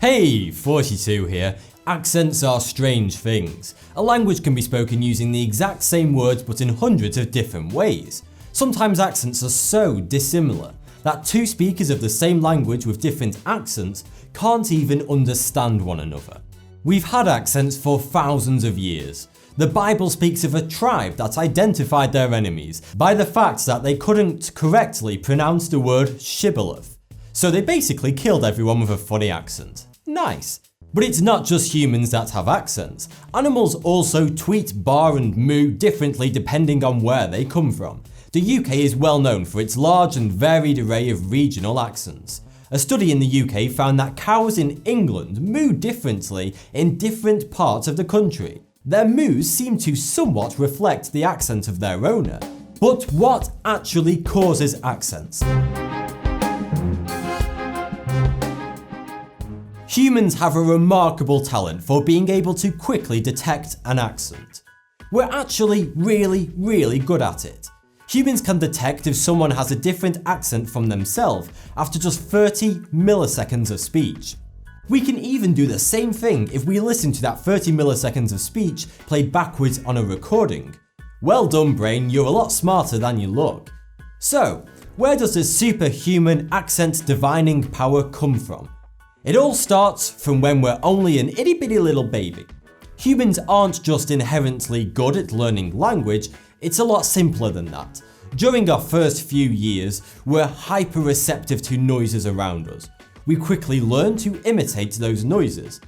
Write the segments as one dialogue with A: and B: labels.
A: Hey, 42 here. Accents are strange things. A language can be spoken using the exact same words but in hundreds of different ways. Sometimes accents are so dissimilar that two speakers of the same language with different accents can't even understand one another. We've had accents for thousands of years. The Bible speaks of a tribe that identified their enemies by the fact that they couldn't correctly pronounce the word shibboleth. So they basically killed everyone with a funny accent. Nice. But it's not just humans that have accents. Animals also tweet, bar and moo differently depending on where they come from. The UK is well known for its large and varied array of regional accents. A study in the UK found that cows in England moo differently in different parts of the country. Their moos seem to somewhat reflect the accent of their owner. But what actually causes accents? Humans have a remarkable talent for being able to quickly detect an accent. We're actually really good at it. Humans can detect if someone has a different accent from themselves after just 30 milliseconds of speech. We can even do the same thing if we listen to that 30 milliseconds of speech played backwards on a recording. Well done, brain, you're a lot smarter than you look. So, where does this superhuman accent divining power come from? It all starts from when we're only an itty bitty little baby. Humans aren't just inherently good at learning language, it's a lot simpler than that. During our first few years, we're hyper receptive to noises around us. We quickly learn to imitate those noises.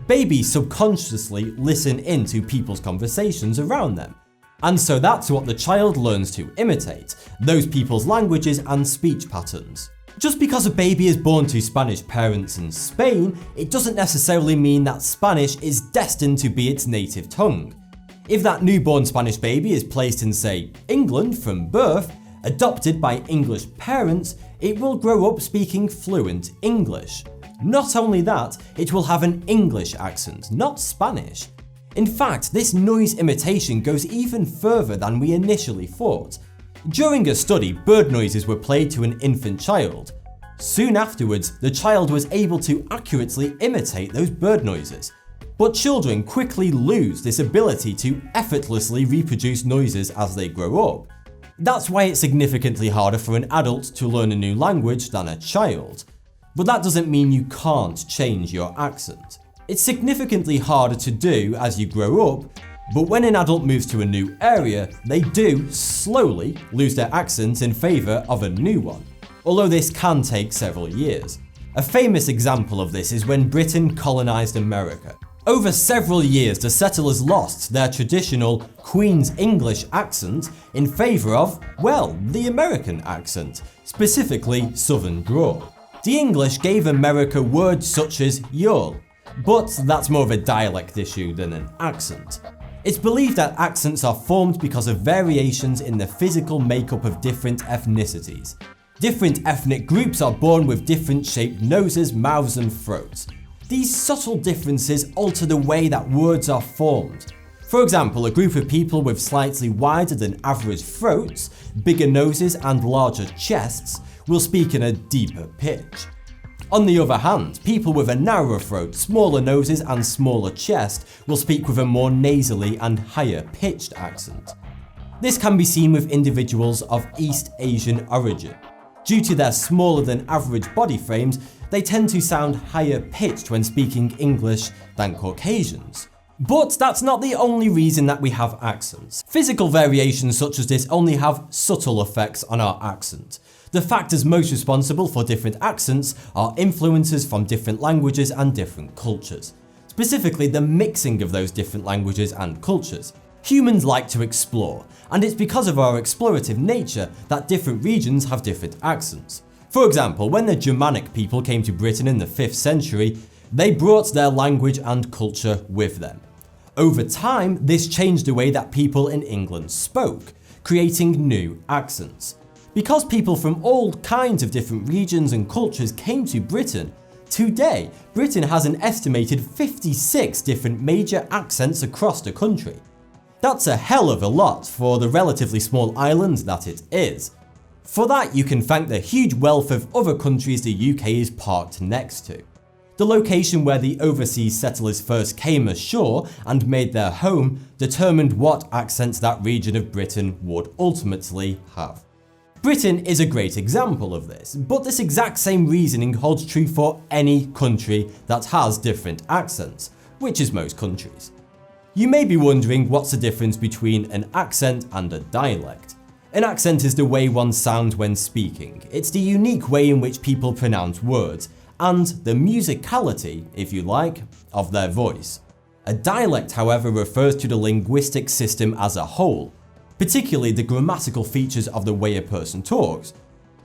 A: Babies subconsciously listen into people's conversations around them. And so that's what the child learns to imitate, those people's languages and speech patterns. Just because a baby is born to Spanish parents in Spain, it doesn't necessarily mean that Spanish is destined to be its native tongue. If that newborn Spanish baby is placed in, say, England from birth, adopted by English parents, it will grow up speaking fluent English. Not only that, it will have an English accent, not Spanish. In fact, this noise imitation goes even further than we initially thought. During a study, bird noises were played to an infant child. Soon afterwards, the child was able to accurately imitate those bird noises. But children quickly lose this ability to effortlessly reproduce noises as they grow up. That's why it's significantly harder for an adult to learn a new language than a child. But that doesn't mean you can't change your accent. It's significantly harder to do as you grow up, but when an adult moves to a new area, they do slowly lose their accent in favour of a new one, although this can take several years. A famous example of this is when Britain colonised America. Over several years, the settlers lost their traditional Queen's English accent in favour of, well, the American accent, specifically Southern drawl. The English gave America words such as y'all, but that's more of a dialect issue than an accent. It's believed that accents are formed because of variations in the physical makeup of different ethnicities. Different ethnic groups are born with different shaped noses, mouths and throats. These subtle differences alter the way that words are formed. For example, a group of people with slightly wider than average throats, bigger noses and larger chests will speak in a deeper pitch. On the other hand, people with a narrower throat, smaller noses and smaller chest will speak with a more nasally and higher pitched accent. This can be seen with individuals of East Asian origin. Due to their smaller than average body frames, they tend to sound higher pitched when speaking English than Caucasians. But that's not the only reason that we have accents. Physical variations such as this only have subtle effects on our accent. The factors most responsible for different accents are influences from different languages and different cultures. Specifically, the mixing of those different languages and cultures. Humans like to explore, and it's because of our explorative nature that different regions have different accents. For example, when the Germanic people came to Britain in the 5th century, they brought their language and culture with them. Over time, this changed the way that people in England spoke, creating new accents. Because people from all kinds of different regions and cultures came to Britain, today Britain has an estimated 56 different major accents across the country. That's a hell of a lot for the relatively small island that it is. For that, you can thank the huge wealth of other countries the UK is parked next to. The location where the overseas settlers first came ashore and made their home determined what accents that region of Britain would ultimately have. Britain is a great example of this, but this exact same reasoning holds true for any country that has different accents, which is most countries. You may be wondering what's the difference between an accent and a dialect. An accent is the way one sounds when speaking. It's the unique way in which people pronounce words, and the musicality, if you like, of their voice. A dialect, however, refers to the linguistic system as a whole, particularly the grammatical features of the way a person talks.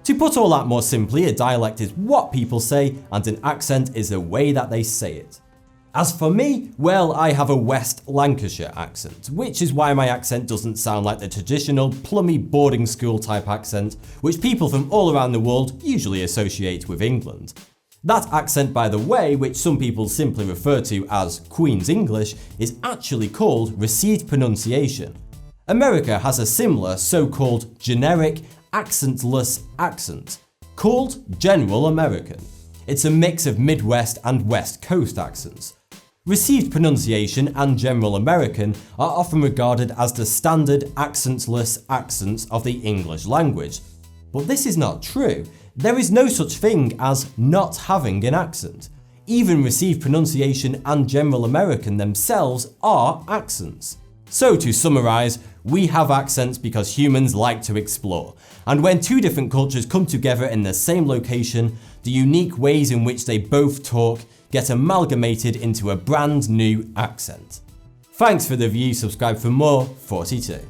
A: To put all that more simply, a dialect is what people say, and an accent is the way that they say it. As for me, well, I have a West Lancashire accent, which is why my accent doesn't sound like the traditional plummy boarding school type accent which people from all around the world usually associate with England. That accent, by the way, which some people simply refer to as Queen's English, is actually called received pronunciation. America has a similar so-called generic accentless accent, called General American. It's a mix of Midwest and West Coast accents. Received pronunciation and General American are often regarded as the standard accentless accents of the English language. But this is not true. There is no such thing as not having an accent. Even received pronunciation and General American themselves are accents. So to summarize, we have accents because humans like to explore, and when two different cultures come together in the same location, the unique ways in which they both talk get amalgamated into a brand new accent. Thanks for the view, subscribe for more. 42.